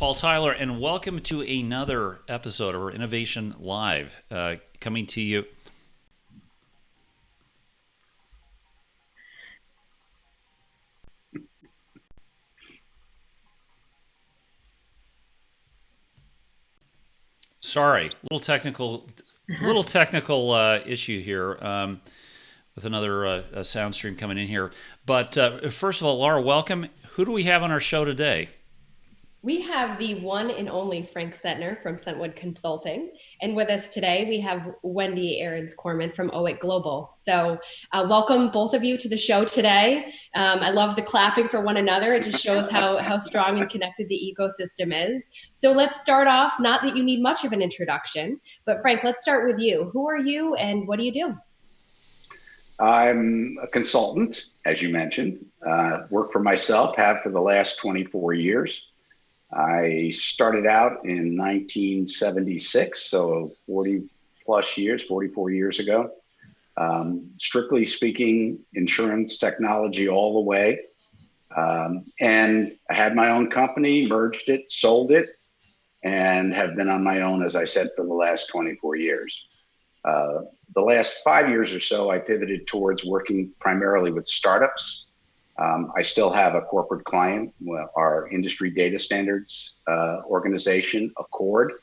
Paul Tyler, and welcome to another episode of our Innovation Live, coming to you. Sorry, little technical issue here with another sound stream coming in here. But first of all, Laura, welcome. Who do we have on our show today? We have the one and only Frank Sentner from Sentwood Consulting. And with us today, we have Wendy Aarons-Corman from OWIT Global. So welcome both of you to the show today. I love the clapping for one another. It just shows how strong and connected the ecosystem is. So let's start off, not that you need much of an introduction, but Frank, let's start with you. Who are you and what do you do? I'm a consultant, as you mentioned, work for myself, have for the last 24 years. I started out in 1976, so 40 plus years, 44 years ago. Strictly speaking, insurance technology all the way. And I had my own company, merged it, sold it, and have been on my own, as I said, for the last 24 years. The last 5 years or so, I pivoted towards working primarily with startups. I still have a corporate client, our industry data standards organization, Accord,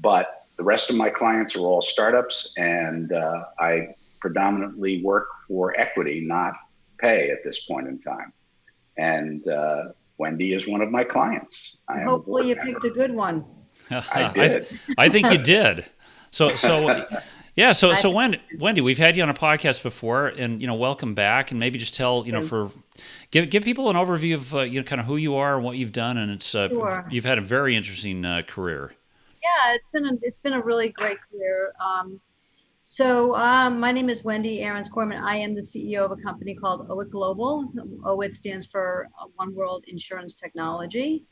but the rest of my clients are all startups, and I predominantly work for equity, not pay at this point in time. And Wendy is one of my clients. Hopefully you picked a good one. I did. I think you did. So Wendy, we've had you on a podcast before, and welcome back, and maybe just tell give people an overview of kind of who you are and what you've done, and it's Sure. You've had a very interesting career. Yeah, it's been a really great career. My name is Wendy Aarons-Corman. I am the CEO of a company called OWIT Global. OWIT stands for One World Insurance Technology,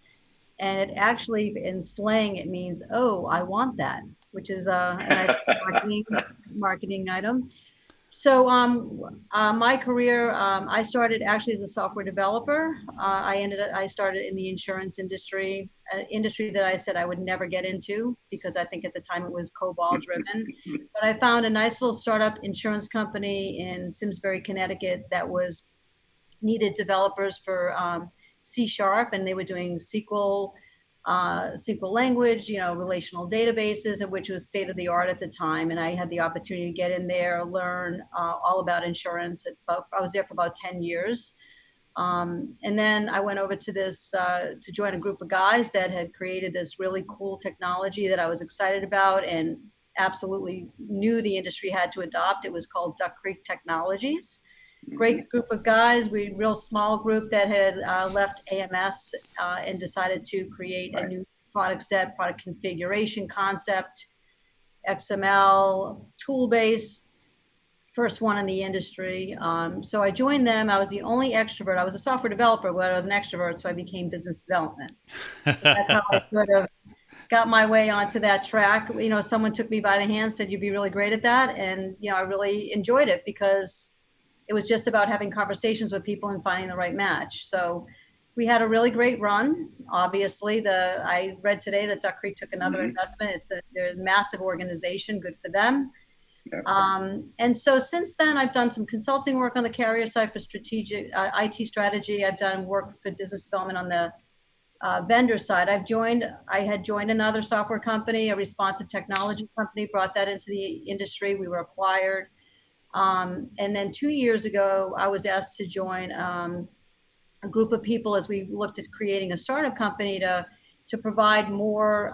and it actually, in slang, it means I want that, which is a nice marketing item. So my career, I started actually as a software developer. I started in the insurance industry, an industry that I said I would never get into because I think at the time it was COBOL driven. But I found a nice little startup insurance company in Simsbury, Connecticut that needed developers for C#, and they were doing SQL language, relational databases, and which was state of the art at the time. And I had the opportunity to get in there, learn all about insurance. I was there for about 10 years. And then I went over to to join a group of guys that had created this really cool technology that I was excited about and absolutely knew the industry had to adopt. It was called Duck Creek Technologies. Great group of guys. Real small group that had left AMS and decided to create a new product set, product configuration concept, XML, tool-based, first one in the industry. So I joined them. I was the only extrovert. I was a software developer, but I was an extrovert, so I became business development. So that's how I sort of got my way onto that track. Someone took me by the hand, said, "You'd be really great at that." And, I really enjoyed it because it was just about having conversations with people and finding the right match. So we had a really great run. Obviously, I read today that Duck Creek took another investment. They're a massive organization, good for them. And so since then, I've done some consulting work on the carrier side for strategic IT strategy. I've done work for business development on the vendor side. I had joined another software company, a responsive technology company, brought that into the industry. We were acquired. And then 2 years ago, I was asked to join a group of people as we looked at creating a startup company to provide more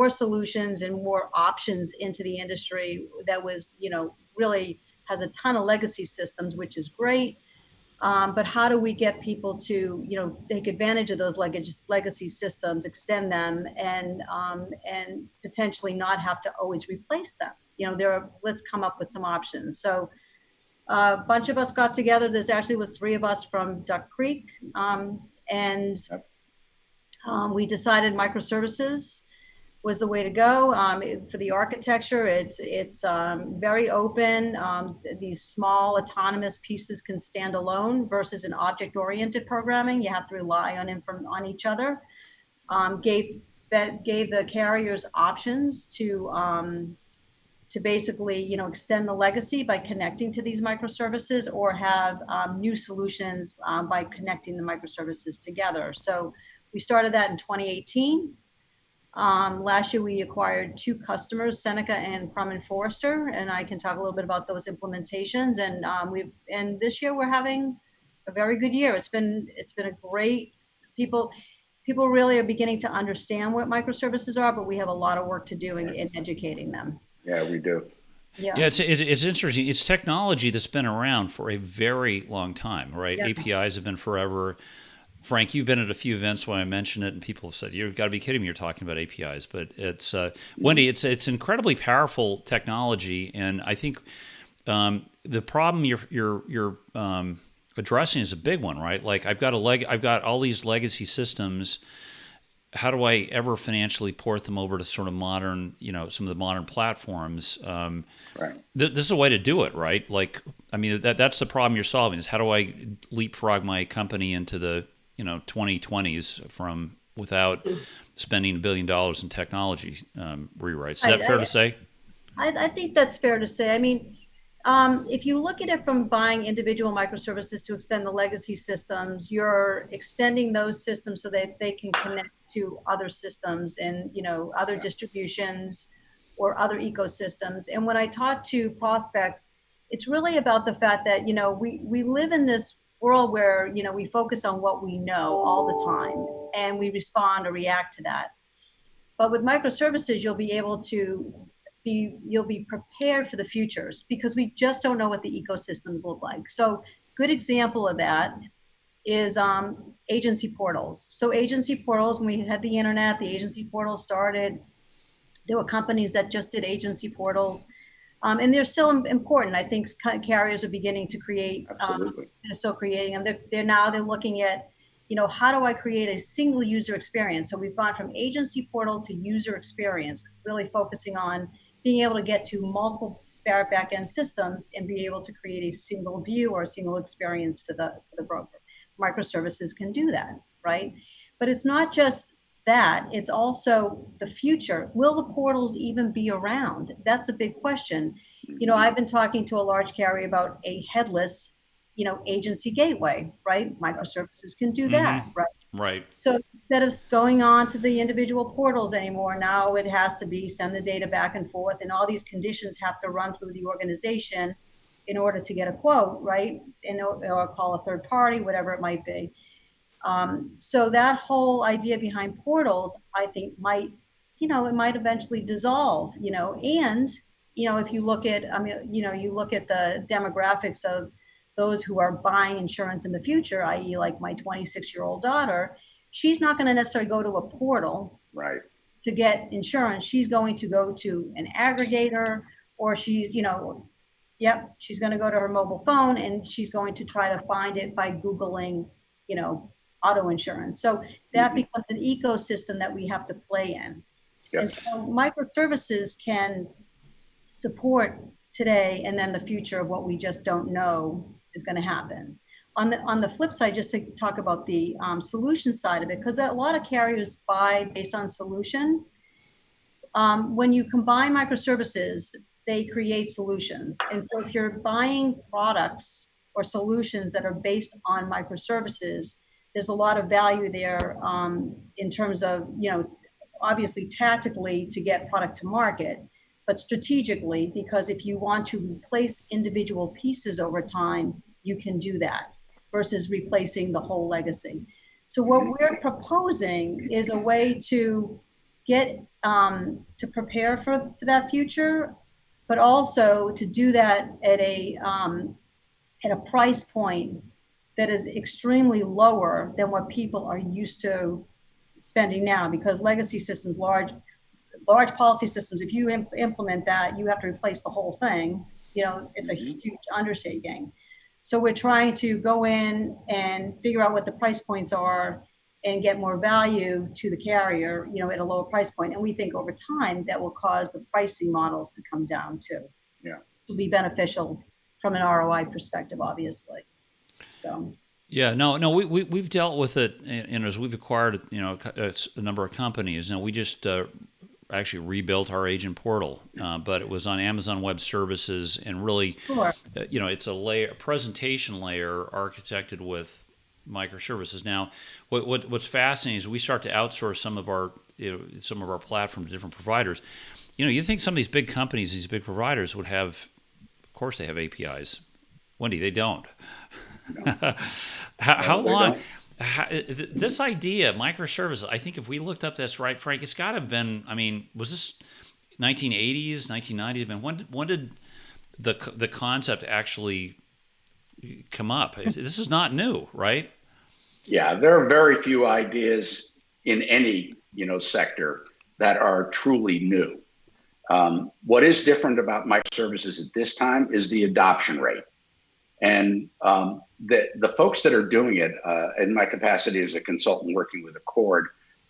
solutions and more options into the industry that was, really has a ton of legacy systems, which is great. But how do we get people to, take advantage of those legacy systems, extend them, and potentially not have to always replace them? Let's come up with some options. So a bunch of us got together. There's actually was 3 of us from Duck Creek. And we decided microservices was the way to go. For the architecture, it's very open. These small autonomous pieces can stand alone versus an object-oriented programming. You have to rely on each other. gave the carriers options to basically, extend the legacy by connecting to these microservices, or have new solutions by connecting the microservices together. So we started that in 2018. Last year, we acquired 2 customers, Seneca and Crum and Forster, and I can talk a little bit about those implementations. And this year we're having a very good year. It's been a great people. People really are beginning to understand what microservices are, but we have a lot of work to do in educating them. Yeah, we do. Yeah, it's interesting. It's technology that's been around for a very long time, right? Yeah. APIs have been forever. Frank, you've been at a few events when I mentioned it, and people have said, "You've got to be kidding me! You're talking about APIs." But it's Wendy. It's incredibly powerful technology, and I think the problem you're addressing is a big one, right? Like I've got all these legacy systems. How do I ever financially port them over to sort of modern, some of the modern platforms? Right. This is a way to do it, right? Like, I mean, that's the problem you're solving is how do I leapfrog my company into the 2020s without spending $1 billion in technology rewrites. Is that fair to say? I think that's fair to say. I mean, if you look at it from buying individual microservices to extend the legacy systems, you're extending those systems so that they can connect to other systems and, other distributions or other ecosystems. And when I talk to prospects, it's really about the fact that, we live in this world where, we focus on what we know all the time and we respond or react to that. But with microservices, you'll be able to you'll be prepared for the futures because we just don't know what the ecosystems look like. So good example of that is agency portals. So agency portals, when we had the internet, the agency portals started. There were companies that just did agency portals. And they're still important. I think carriers are beginning to create, they're still creating them. They're looking at, how do I create a single user experience? So we've gone from agency portal to user experience, really focusing on being able to get to multiple disparate backend systems and be able to create a single view or a single experience for the broker. Microservices can do that, right? But it's not just that, it's also the future. Will the portals even be around? That's a big question. I've been talking to a large carrier about a headless, agency gateway, right? Microservices can do that, right? Right. So instead of going on to the individual portals anymore, now it has to be send the data back and forth, and all these conditions have to run through the organization in order to get a quote, right? Or call a third party, whatever it might be. So that whole idea behind portals, I think might, it might eventually dissolve, and, if you look at, you look at the demographics of those who are buying insurance in the future, i.e. like my 26-year-old daughter, she's not going to necessarily go to a portal right to get insurance. She's going to go to an aggregator, or she's, she's going to go to her mobile phone and she's going to try to find it by Googling, auto insurance. So that becomes an ecosystem that we have to play in. Yep. And so microservices can support today and then the future of what we just don't know is going to happen. On the flip side, just to talk about the solution side of it, because a lot of carriers buy based on solution. When you combine microservices, they create solutions. And so if you're buying products or solutions that are based on microservices, there's a lot of value there in terms of, obviously tactically to get product to market, but strategically, because if you want to replace individual pieces over time, you can do that versus replacing the whole legacy. So what we're proposing is a way to get to prepare for that future, but also to do that at a price point that is extremely lower than what people are used to spending now, because legacy systems, large policy systems, if you implement that, you have to replace the whole thing. It's a huge undertaking. So we're trying to go in and figure out what the price points are and get more value to the carrier, at a lower price point. And we think over time that will cause the pricing models to come down too. Yeah. To be beneficial from an ROI perspective, obviously. So. Yeah, no, we've dealt with it, and as we've acquired, a number of companies. Now we just actually rebuilt our agent portal, but it was on Amazon Web Services, and really, Sure. it's a presentation layer architected with microservices. Now, what's fascinating is we start to outsource some of our platform to different providers. You think some of these big companies, these big providers would have, of course, they have APIs. Wendy, they don't. No, How no, they long? don't. This idea, microservices, I think if we looked up this right, Frank, it's got to have been, I mean, was this 1980s, 1990s? I mean, when did the concept actually come up? This is not new, right? Yeah, there are very few ideas in any sector that are truly new. What is different about microservices at this time is the adoption rate. And the folks that are doing it, in my capacity as a consultant working with Accord,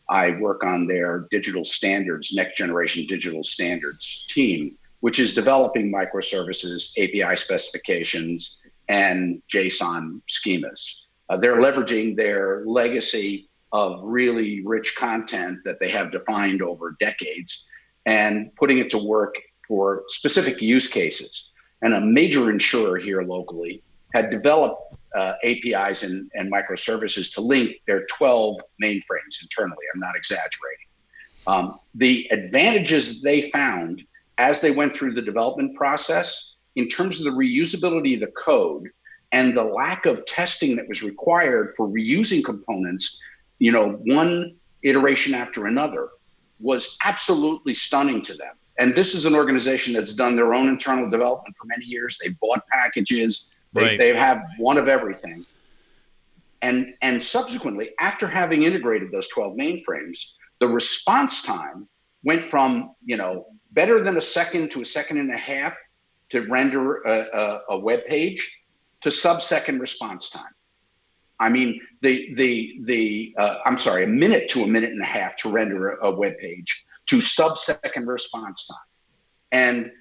I work on their digital standards, next generation digital standards team, which is developing microservices, API specifications, and JSON schemas. They're leveraging their legacy of really rich content that they have defined over decades and putting it to work for specific use cases. And a major insurer here locally had developed APIs and microservices to link their 12 mainframes internally. I'm not exaggerating. The advantages they found as they went through the development process in terms of the reusability of the code and the lack of testing that was required for reusing components, one iteration after another, was absolutely stunning to them. And this is an organization that's done their own internal development for many years. They bought packages. They have one of everything. And subsequently, after having integrated those 12 mainframes, the response time went from, better than a second to a second and a half to render a web page to sub-second response time. I mean, a minute to a minute and a half to render a web page to sub-second response time. And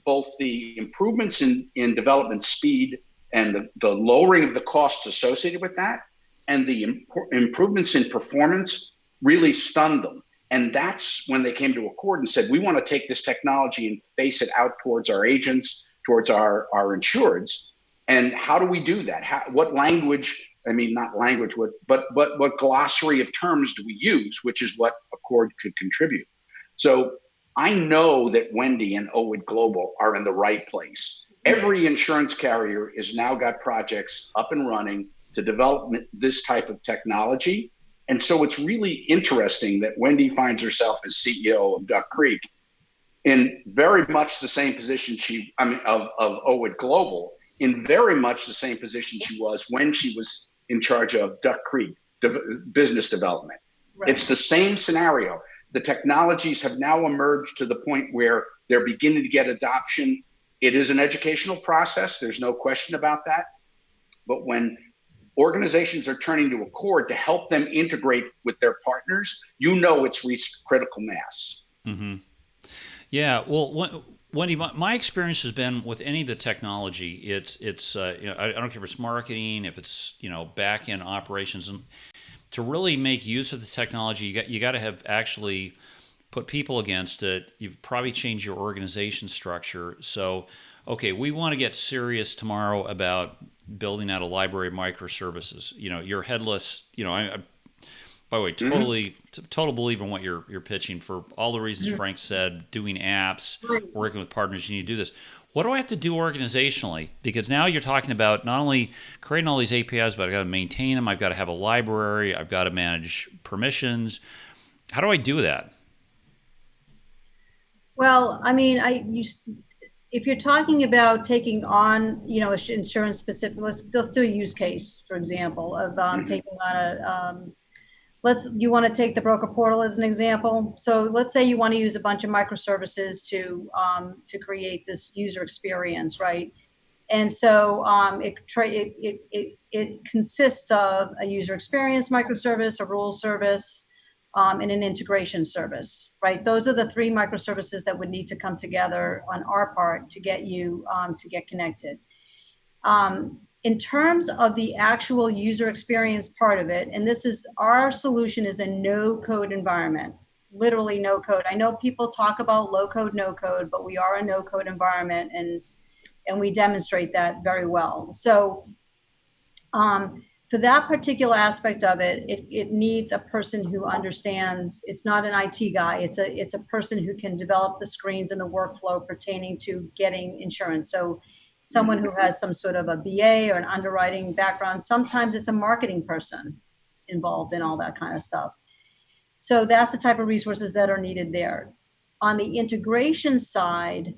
both the improvements in development speed and the lowering of the costs associated with that and the improvements in performance really stunned them. And that's when they came to Accord and said, we want to take this technology and face it out towards our agents, towards our insureds. And how do we do that? What language, not language, but what glossary of terms do we use, which is what Accord could contribute. So I know that Wendy and OWIT Global are in the right place. Every insurance carrier has now got projects up and running to develop this type of technology. And so it's really interesting that Wendy finds herself as CEO of Duck Creek in very much the same position of OWIT Global, in very much the same position she was when she was in charge of Duck Creek business development. Right. It's the same scenario. The technologies have now emerged to the point where they're beginning to get adoption. It is an educational process. There's no question about that. But when organizations are turning to Accord to help them integrate with their partners, it's reached critical mass. Mm-hmm. Yeah, well, Wendy, my experience has been with any of the technology. It's I don't care if it's marketing, if it's back end operations, and to really make use of the technology, you got to have actually put people against it. You've probably changed your organization structure. So, okay, we want to get serious tomorrow about building out a library of microservices. Your headless. By the way, total believer in what you're pitching for all the reasons Frank said. Doing apps, working with partners, you need to do this. What do I have to do organizationally? Because now you're talking about not only creating all these APIs, but I've got to maintain them. I've got to have a library. I've got to manage permissions. How do I do that? Well, if you're talking about taking on, insurance specific, let's do a use case, for example, of taking on you want to take the broker portal as an example. So let's say you want to use a bunch of microservices to create this user experience, right? And so it consists of a user experience microservice, a rule service, and an integration service, right? Those are the three microservices that would need to come together on our part to get you to get connected. In terms of the actual user experience part of it, and this is our solution is a no code environment, literally no code. I know people talk about low code, no code, but we are a no code environment, and we demonstrate that very well. So for that particular aspect of it, it needs a person who understands. It's not an IT guy. It's a person who can develop the screens and the workflow pertaining to getting insurance. So someone who has some sort of a BA or an underwriting background. Sometimes it's a marketing person involved in all that kind of stuff. So that's the type of resources that are needed there. On the integration side,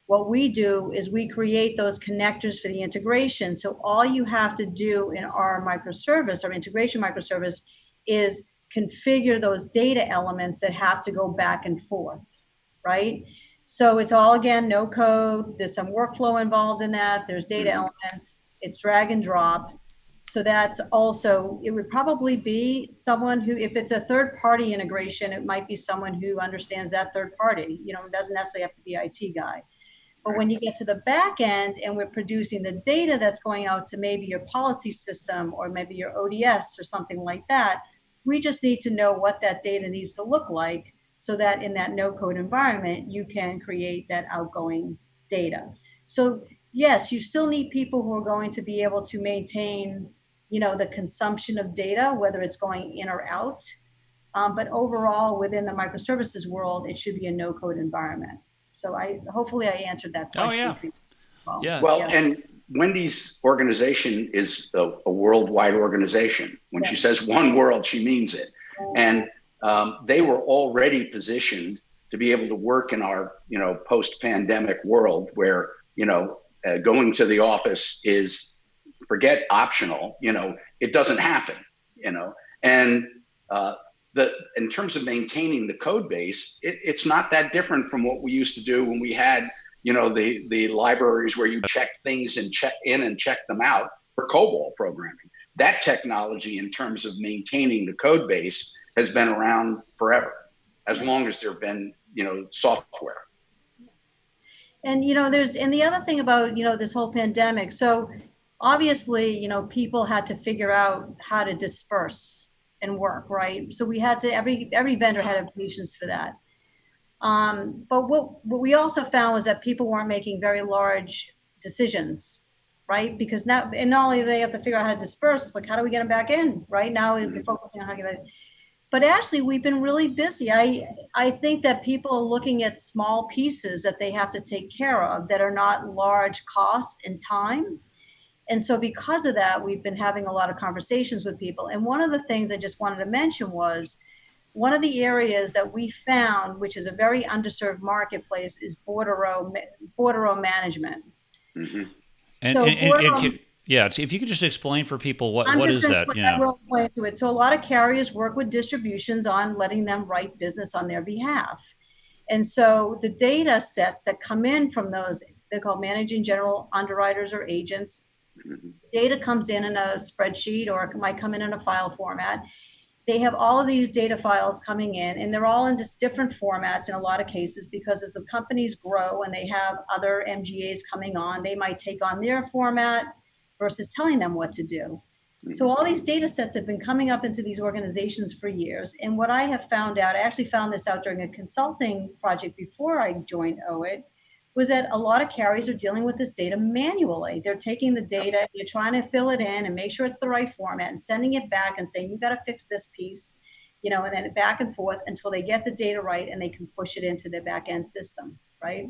what we do is we create those connectors for the integration. So all you have to do in our microservice, our integration microservice, is configure those data elements that have to go back and forth, right? So it's all, again, no code. There's some workflow involved in that. There's data elements. It's drag and drop. So that's also, it would probably be someone who, if it's a third party integration, it might be someone who understands that third party. You know, it doesn't necessarily have to be IT guy. But when you get to the back end and we're producing the data that's going out to maybe your policy system or maybe your ODS or something like that, we just need to know what that data needs to look like so that in that no code environment, you can create that outgoing data. So yes, you still need people who are going to be able to maintain, you know, the consumption of data, whether it's going in or out. But overall, within the microservices world, it should be a no code environment. So hopefully I answered that question. Oh, yeah. For you. Well, Yeah. Well, and Wendy's organization is a worldwide organization. When she says one world, she means it. And they were already positioned to be able to work in our, you know, post-pandemic world where, you know, going to the office is, forget optional, you know, it doesn't happen, you know, and in terms of maintaining the code base, it's not that different from what we used to do when we had, you know, the libraries where you check things and check in and check them out for COBOL programming. That technology, in terms of maintaining the code base, has been around forever, as long as there have been, you know, software. And, you know, and the other thing about, you know, this whole pandemic, so obviously, you know, people had to figure out how to disperse and work, right? So we had to, every vendor had implications for that. But what we also found was that people weren't making very large decisions, right? Because now, and not only they have to figure out how to disperse, it's like, how do we get them back in, right? Now we're focusing on how to get it. But actually, we've been really busy. I think that people are looking at small pieces that they have to take care of that are not large cost and time. And so because of that, we've been having a lot of conversations with people. And one of the things I just wanted to mention was one of the areas that we found, which is a very underserved marketplace, is bordereau management. Mm-hmm. And yeah, if you could just explain for people what is that? Yeah. I will explain to it. So a lot of carriers work with distributions on letting them write business on their behalf. And so the data sets that come in from those, they're called managing general underwriters or agents. Data comes in a spreadsheet, or it might come in a file format. They have all of these data files coming in, and they're all in just different formats in a lot of cases, because as the companies grow and they have other MGAs coming on, they might take on their format versus telling them what to do. So all these data sets have been coming up into these organizations for years. And what I have found out, I actually found this out during a consulting project before I joined OWIT, was that a lot of carriers are dealing with this data manually. They're taking the data, you're trying to fill it in and make sure it's the right format and sending it back and saying, you got to fix this piece, you know, and then back and forth until they get the data right and they can push it into their back end system, right?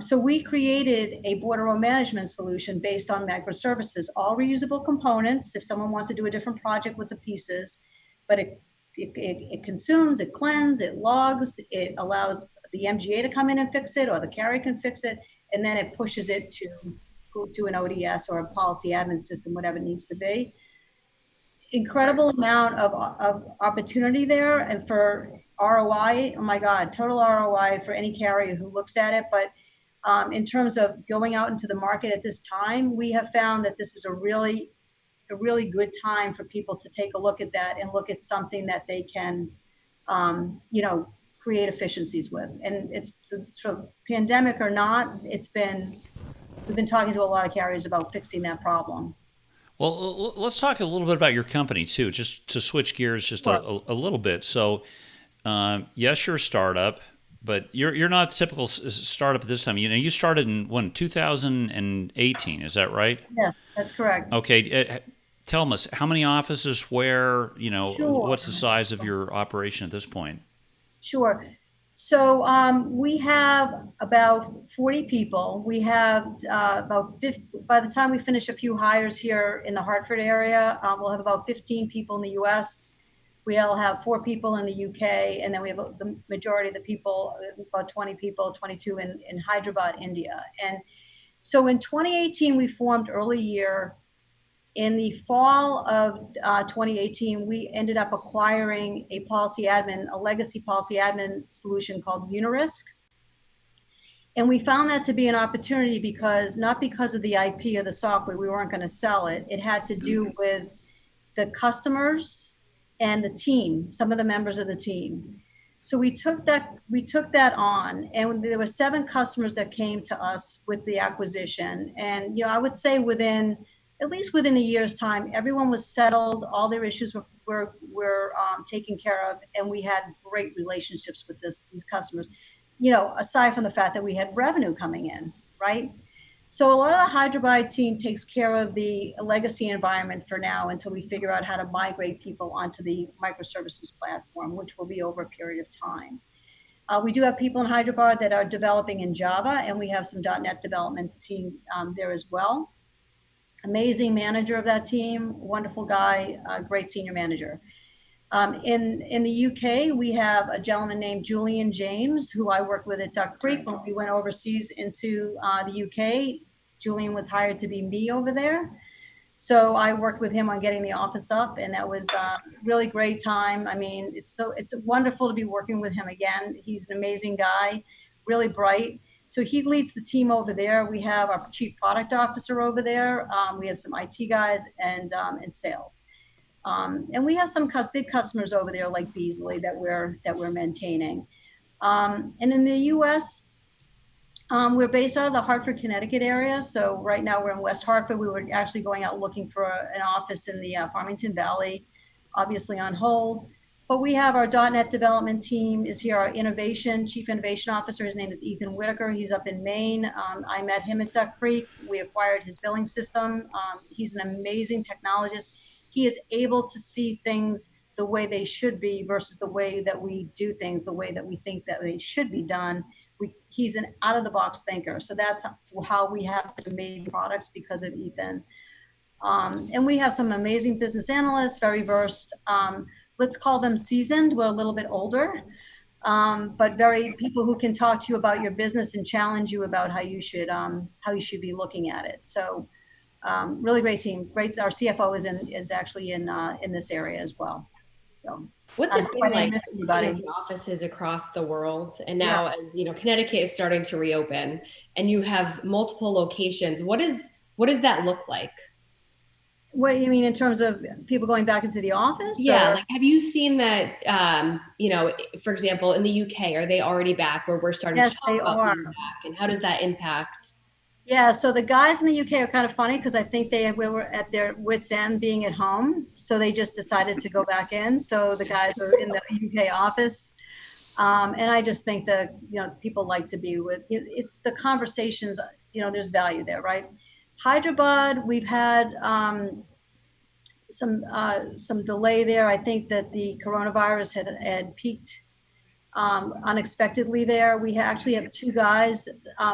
So we created a bordereau management solution based on microservices, all reusable components. If someone wants to do a different project with the pieces, but it consumes, it cleanses, it logs, it allows the MGA to come in and fix it, or the carrier can fix it, and then it pushes it to an ODS or a policy admin system, whatever it needs to be. Incredible amount of opportunity there, and for ROI, oh my God, total ROI for any carrier who looks at it. But in terms of going out into the market at this time, we have found that this is a really good time for people to take a look at that and look at something that they can, you know, create efficiencies with. And it's for pandemic or not, it's been we've been talking to a lot of carriers about fixing that problem. Well, let's talk a little bit about your company too, just to switch gears just Sure. a little bit. So, yes, you're a startup, but you're not the typical startup at this time. You started in when 2018, is that right? Yes, that's correct. Okay, tell us how many offices, where, Sure. what's the size of your operation at this point? Sure. So we have about 40 people. We have about 50, by the time we finish a few hires here in the Hartford area, we'll have about 15 people in the US. We'll have 4 people in the UK, and then we have the majority of the people, about 20 people, 22 in Hyderabad, India. And so in 2018, we formed early year. In the fall of 2018, we ended up acquiring a legacy policy admin solution called Unirisk. And we found that to be an opportunity because, not because of the IP or the software, we weren't going to sell it. It had to do with the customers and the team, some of the members of the team. So we took that on, and there were 7 customers that came to us with the acquisition. And I would say at least within a year's time, everyone was settled. All their issues were taken care of, and we had great relationships with these customers. Aside from the fact that we had revenue coming in, right? So a lot of the Hyderabad team takes care of the legacy environment for now until we figure out how to migrate people onto the microservices platform, which will be over a period of time. We do have people in Hyderabad that are developing in Java, and we have some .NET development team there as well. Amazing manager of that team, wonderful guy, great senior manager. In the UK, we have a gentleman named Julian James, who I worked with at Duck Creek when we went overseas into the UK. Julian was hired to be me over there. So I worked with him on getting the office up, and that was a really great time. I mean, it's wonderful to be working with him again. He's an amazing guy, really bright. So he leads the team over there. We have our chief product officer over there. We have some IT guys and sales. And we have some big customers over there like Beasley that we're maintaining. And in the US, we're based out of the Hartford, Connecticut area. So right now we're in West Hartford. We were actually going out looking for an office in the Farmington Valley, obviously on hold. But we have our .NET development team is here. Our chief innovation officer, his name is Ethan Whitaker. He's up in Maine. I met him at Duck Creek. We acquired his billing system. He's an amazing technologist. He is able to see things the way they should be versus the way that we do things, the way that we think that they should be done. He's an out-of-the-box thinker. So that's how we have some amazing products, because of Ethan. And we have some amazing business analysts, very versed. Let's call them seasoned. We're a little bit older, but very people who can talk to you about your business and challenge you about how you should be looking at it. So really great team. Great. Our CFO is actually in this area as well. So what's it been like in offices across the world? And now, as Connecticut is starting to reopen, and you have multiple locations, what does that look like? What you mean in terms of people going back into the office? Yeah, like have you seen that? For example, in the UK, are they already back where we're starting to talk about being back? And how does that impact? Yeah, so the guys in the UK are kind of funny because I think we were at their wits' end being at home, so they just decided to go back in. So the guys are in the UK office, and I just think that people like to be with the conversations. There's value there, right? Hyderabad, we've had some delay there. I think that the coronavirus had peaked unexpectedly there. We actually have 2 guys.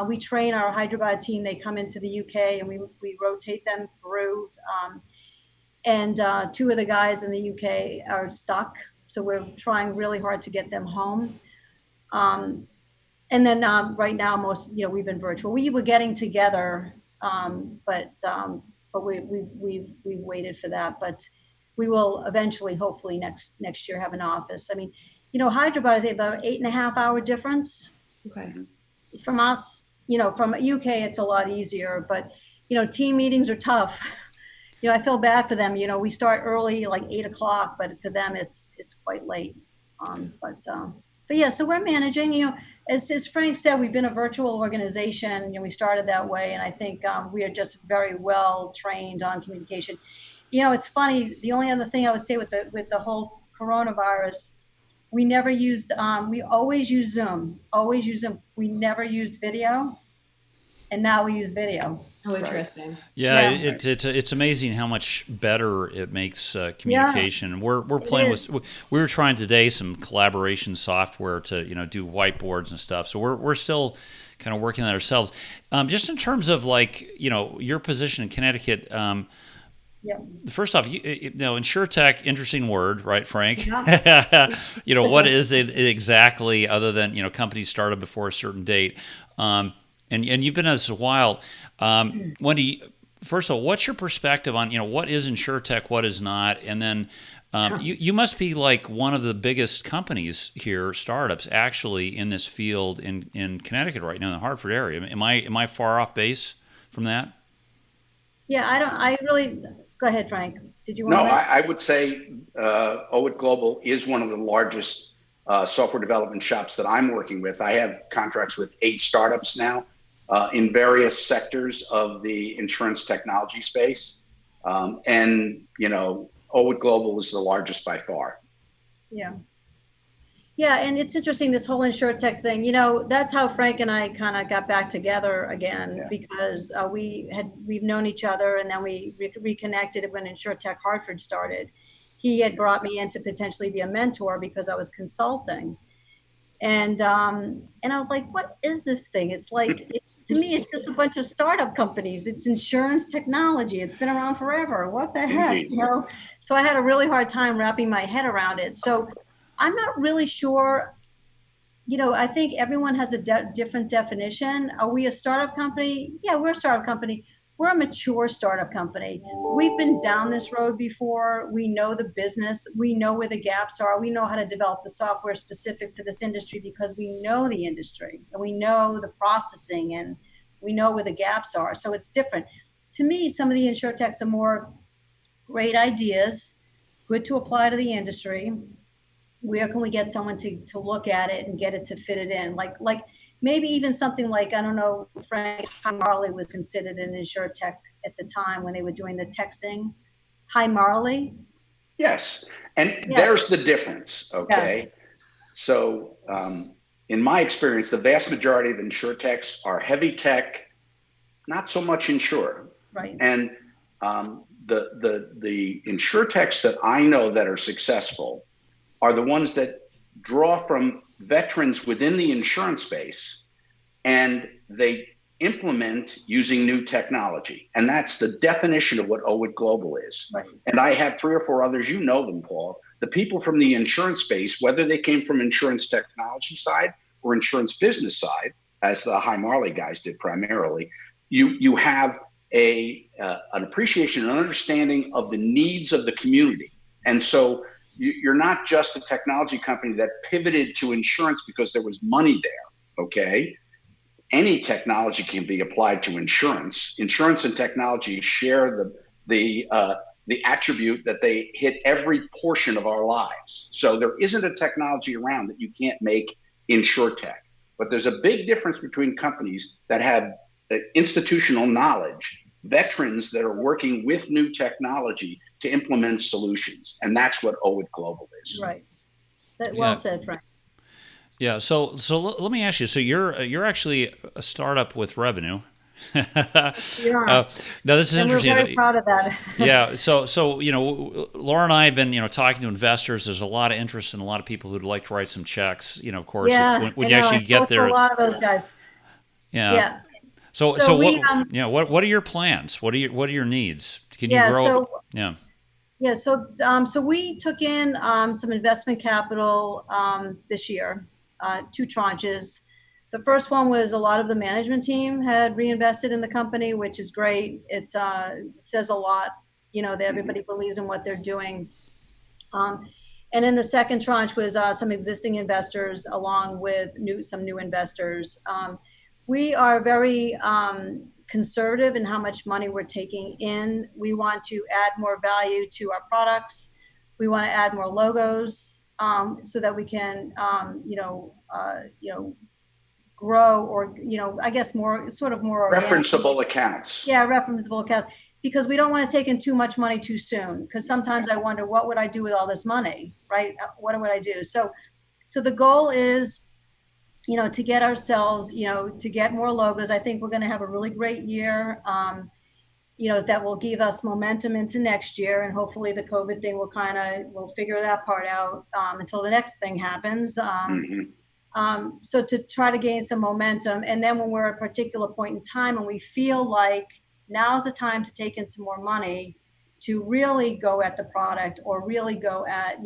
We train our Hyderabad team. They come into the UK and we rotate them through. And 2 of the guys in the UK are stuck. So we're trying really hard to get them home. And then right now, we've been virtual. We were getting together, but we've waited for that. But we will eventually, hopefully next year, have an office. I mean, Hyderabad, I think about 8.5 hour difference. Okay. From us, from UK, it's a lot easier, but, team meetings are tough. I feel bad for them. We start early, like 8 o'clock, but for them, it's quite late. but yeah, so we're managing, as Frank said, we've been a virtual organization, we started that way. And I think we are just very well trained on communication. It's funny. The only other thing I would say with the whole coronavirus, we never used, we always use Zoom, We never used video. And now we use video. Oh, interesting. Yeah, it's amazing how much better it makes communication. Yeah, We're playing with. We were trying today some collaboration software to do whiteboards and stuff. So we're still kind of working on that ourselves. Just in terms of your position in Connecticut. First off, insurtech, interesting word, right, Frank? Yeah. What is it exactly, other than companies started before a certain date? And you've been at this a while. Wendy, first of all, what's your perspective on what is insurtech, what is not? And then you must be like one of the biggest companies here, startups, actually in this field in Connecticut right now, in the Hartford area. Am I far off base from that? Yeah, I really. Go ahead, Frank. Did you want No, to? I would say OWIT Global is one of the largest software development shops that I'm working with. I have contracts with 8 startups now in various sectors of the insurance technology space. And OWIT Global is the largest by far. Yeah. Yeah, and it's interesting, this whole insurtech thing. That's how Frank and I kind of got back together again, because we've known each other, and then we reconnected when Insurtech Hartford started. He had brought me in to potentially be a mentor because I was consulting, and I was like, "What is this thing?" It's like, to me, it's just a bunch of startup companies. It's insurance technology. It's been around forever. What the heck, So I had a really hard time wrapping my head around it. So I'm not really sure. I think everyone has a different definition. Are we a startup company? Yeah, we're a startup company. We're a mature startup company. We've been down this road before. We know the business. We know where the gaps are. We know how to develop the software specific for this industry because we know the industry and we know the processing and we know where the gaps are. So it's different. To me, some of the insurtechs are more great ideas, good to apply to the industry. Where can we get someone to look at it and get it to fit it in? Like maybe even something like, I don't know, Frank, Hi Marley was considered an insurtech at the time when they were doing the texting. Hi Marley? Yes. And there's the difference, okay? Yeah. So in my experience, the vast majority of insurtechs are heavy tech, not so much insure. Right. And the insurtechs that I know that are successful are the ones that draw from veterans within the insurance space and they implement using new technology. And that's the definition of what OWIT Global is. Right. And I have 3 or 4 others, you know them, Paul. The people from the insurance space, whether they came from insurance technology side or insurance business side, as the Hi Marley guys did primarily, you have an appreciation and understanding of the needs of the community. And so you're not just a technology company that pivoted to insurance because there was money there, okay? Any technology can be applied to insurance. Insurance and technology share the attribute that they hit every portion of our lives. So there isn't a technology around that you can't make insurtech. But there's a big difference between companies that have institutional knowledge, veterans that are working with new technology to implement solutions. And that's what OWIT Global is. Right. Well said, Frank. Yeah. So let me ask you. So you're actually a startup with revenue. Yeah. Now this is interesting. We're very proud of that. Yeah. So Laura and I have been talking to investors. There's a lot of interest in a lot of people who'd like to write some checks. Of course, when you actually get there, a lot of those guys. Yeah. So what are your plans? What are your needs? Can you grow? So we took in some investment capital this year, 2 tranches. The first one was a lot of the management team had reinvested in the company, which is great. It says a lot, that everybody believes in what they're doing. And then the second tranche was some existing investors along with some new investors. We are very conservative in how much money we're taking in. We want to add more value to our products. We want to add more logos. so that we can, grow, or, I guess more Referenceable accounts. Yeah, referenceable accounts, because we don't want to take in too much money too soon. Because sometimes I wonder, what would I do with all this money, right? What would I do? So the goal is, to get ourselves, to get more logos. I think we're going to have a really great year. That will give us momentum into next year, and hopefully the COVID thing we'll figure that part out until the next thing happens. So to try to gain some momentum, and then when we're at a particular point in time and we feel like now's the time to take in some more money, to really go at the product, or really go at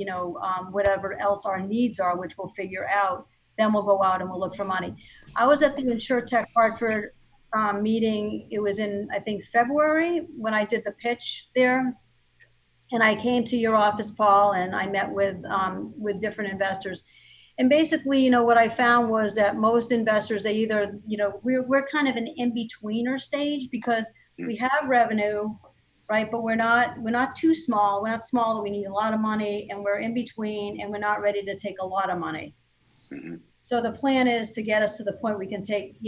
whatever else our needs are, which we'll figure out, then we'll go out and we'll look for money. I was at the insurtech Hartford meeting. It was in, I think, February, when I did the pitch there. And I came to your office, Paul, and I met with different investors. And basically, what I found was that most investors, they either, we're kind of an in-betweener stage, because we have revenue, right? But we're not too small. We're not small that we need a lot of money, and we're in between, and we're not ready to take a lot of money. So the plan is to get us to the point we can take,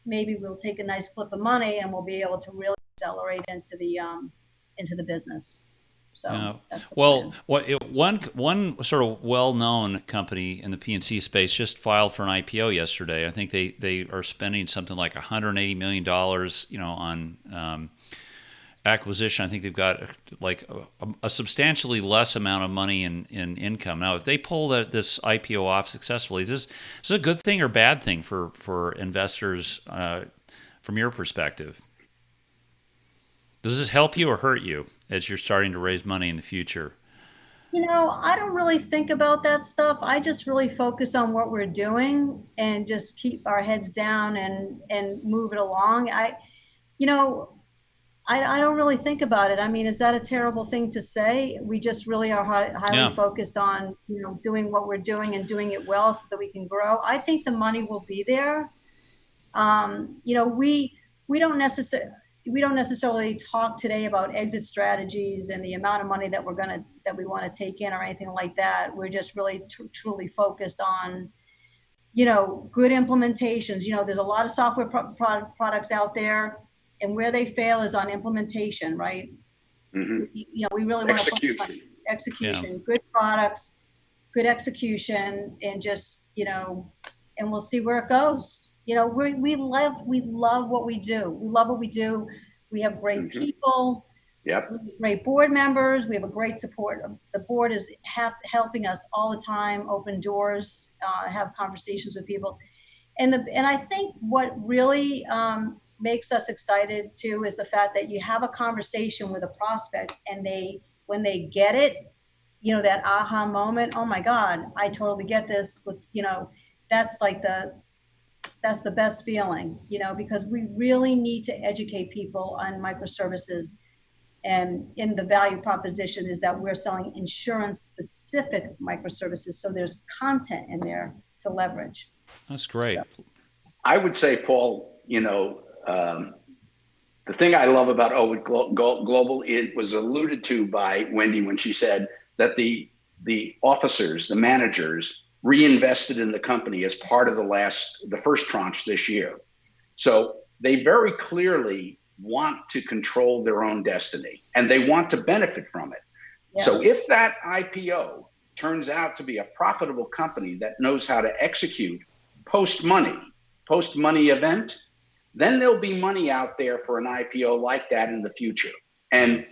maybe we'll take a nice clip of money, and we'll be able to really accelerate into the business. So well, one sort of well-known company in the P&C space just filed for an IPO yesterday. I think they are spending something like $180 million, on acquisition. I think they've got like a substantially less amount of money in income. Now, if they pull this IPO off successfully, is this a good thing or bad thing for investors from your perspective? Does this help you or hurt you as you're starting to raise money in the future? I don't really think about that stuff. I just really focus on what we're doing and just keep our heads down and move it along. I don't really think about it. I mean, is that a terrible thing to say? We just really are highly focused on, doing what we're doing and doing it well so that we can grow. I think the money will be there. We don't necessarily talk today about exit strategies and the amount of money that we want to take in or anything like that. We're just really truly focused on, good implementations. There's a lot of software products out there, and where they fail is on implementation, right? We really want to focus on execution, good products, good execution, and just, and we'll see where it goes. We love what we do. We love what we do. We have great people. Yep. Great board members. We have a great support. The board is helping us all the time, open doors, have conversations with people. And I think what really makes us excited too is the fact that you have a conversation with a prospect, and when they get it, that aha moment, oh my God, I totally get this. That's the best feeling, because we really need to educate people on microservices. And in the value proposition is that we're selling insurance specific microservices. So there's content in there to leverage. That's great. So, I would say, Paul, the thing I love about OWIT Global, it was alluded to by Wendy when she said that the officers, the managers, reinvested in the company as part of the first tranche this year. So they very clearly want to control their own destiny, and they want to benefit from it. Yeah. So if that IPO turns out to be a profitable company that knows how to execute post-money event, then there'll be money out there for an IPO like that in the future. And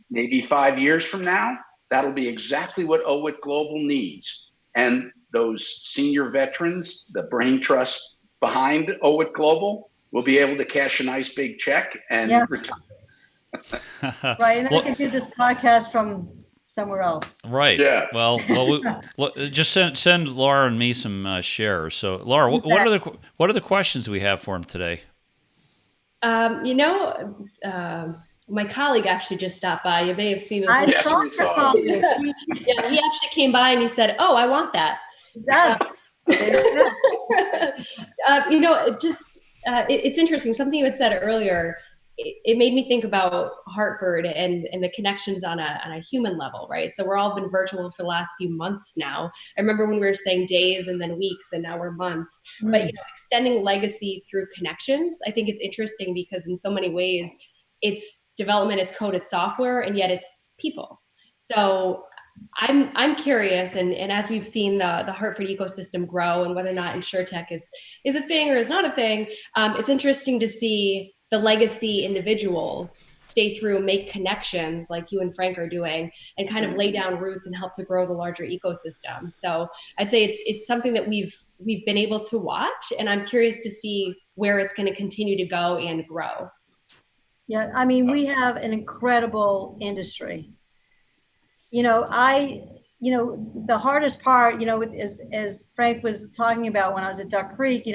maybe 5 years from now, that'll be exactly what OWIT Global needs. And those senior veterans, the brain trust behind OWIT Global, will be able to cash a nice big check and retire. Right, and then I can do this podcast from somewhere else. Right. Yeah. Well, just send Laura and me some shares. So, Laura, what are the questions we have for him today? My colleague actually just stopped by. You may have seen his. Yes, we saw him. Yeah, he actually came by and he said, "Oh, I want that." It's interesting. Something you had said earlier it made me think about Hartford and the connections on a human level, right? So we're all been virtual for the last few months now. I remember when we were saying days and then weeks and now we're months. But extending legacy through connections, I think it's interesting because in so many ways, it's development, it's code, it's software, and yet it's people. So I'm curious, and as we've seen the Hartford ecosystem grow, and whether or not insurtech is a thing or is not a thing, it's interesting to see the legacy individuals stay through, make connections like you and Frank are doing, and kind of lay down roots and help to grow the larger ecosystem. So I'd say it's something that we've been able to watch, and I'm curious to see where it's going to continue to go and grow. Yeah, I mean, we have an incredible industry. The hardest part, is, as Frank was talking about when I was at Duck Creek,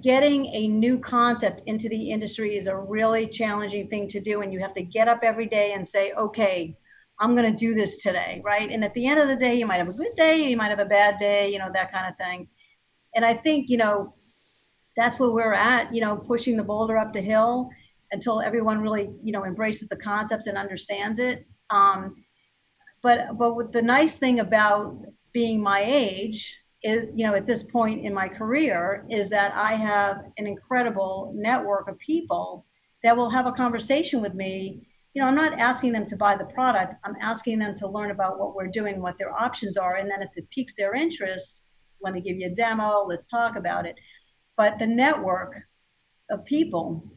getting a new concept into the industry is a really challenging thing to do. And you have to get up every day and say, okay, I'm going to do this today, right? And at the end of the day, you might have a good day, you might have a bad day, that kind of thing. And I think, that's where we're at, pushing the boulder up the hill until everyone really, embraces the concepts and understands it. But what the nice thing about being my age is, at this point in my career, is that I have an incredible network of people that will have a conversation with me. I'm not asking them to buy the product. I'm asking them to learn about what we're doing, what their options are. And then if it piques their interest, let me give you a demo, let's talk about it. But the network of people,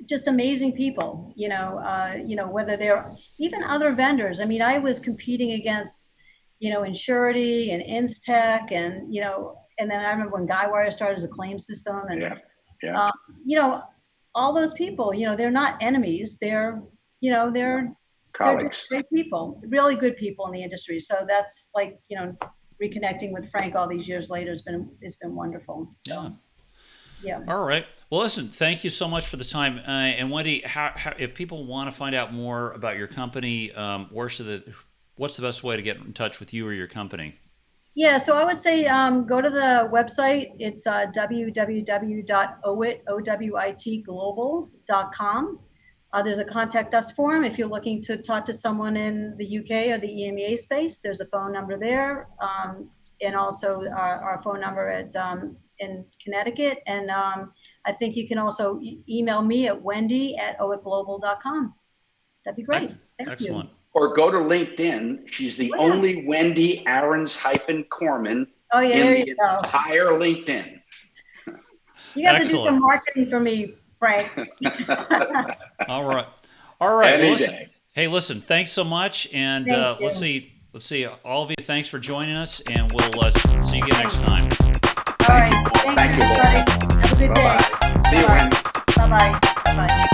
just amazing people, whether they're even other vendors. I mean, I was competing against, Insurity and Instech and then I remember when Guywire started as a claim system and, all those people, they're not enemies. They're colleagues, they're great people, really good people in the industry. So that's like, reconnecting with Frank all these years later has been wonderful. So. Yeah. All right. Well, listen, thank you so much for the time. And Wendy, how if people want to find out more about your company, what's the best way to get in touch with you or your company? Yeah, so I would say go to the website. It's www.owitglobal.com. There's a contact us form if you're looking to talk to someone in the UK or the EMEA space. There's a phone number there, and also our phone number at in Connecticut. And I think you can also email me at wendy@owitglobal.com. That'd be great. Thank you. Or go to LinkedIn. She's the only Wendy Aarons-Corman in the entire LinkedIn. You got to do some marketing for me, Frank. All right. Well, listen, thanks so much. And let's see, all of you, thanks for joining us, and we'll see you again next time. All right. Thank you, everybody. Have a good day. See you, Wendy. Bye-bye. Bye-bye.